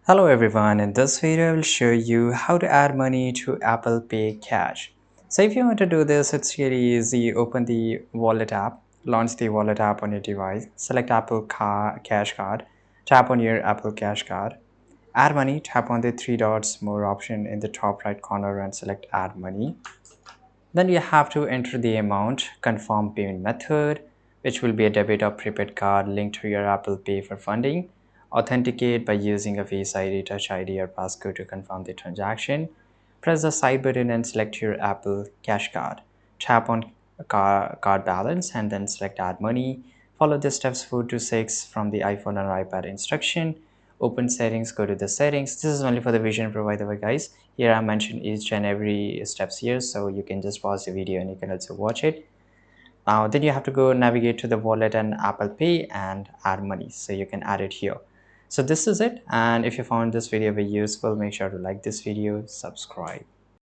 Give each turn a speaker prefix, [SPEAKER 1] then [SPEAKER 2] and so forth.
[SPEAKER 1] Hello everyone, in this video I will show you how to add money to Apple Pay Cash. So if you want to do this, it's really easy. Open the wallet app, launch the wallet app on your device, select Cash Card, tap on your Apple Cash Card, add money, tap on the three dots more option in the top right corner and select add money. Then you have to enter the amount, confirm payment method, which will be a debit or prepaid card linked to your Apple Pay for funding. Authenticate by using a Face ID, Touch ID, or passcode to confirm the transaction. Press the side button and select your Apple Cash Card. Tap on card balance and then select Add Money. Follow the steps 4 to 6 from the iPhone or iPad instruction. Open settings, go to the settings. This is only for the vision Pro, by the way, guys. Here I mentioned each and every steps here, so you can just pause the video and you can also watch it. Now then you have to go navigate to the wallet and Apple Pay and add money, so you can add it here. So this is it, and if you found this video very useful, make sure to like this video, subscribe.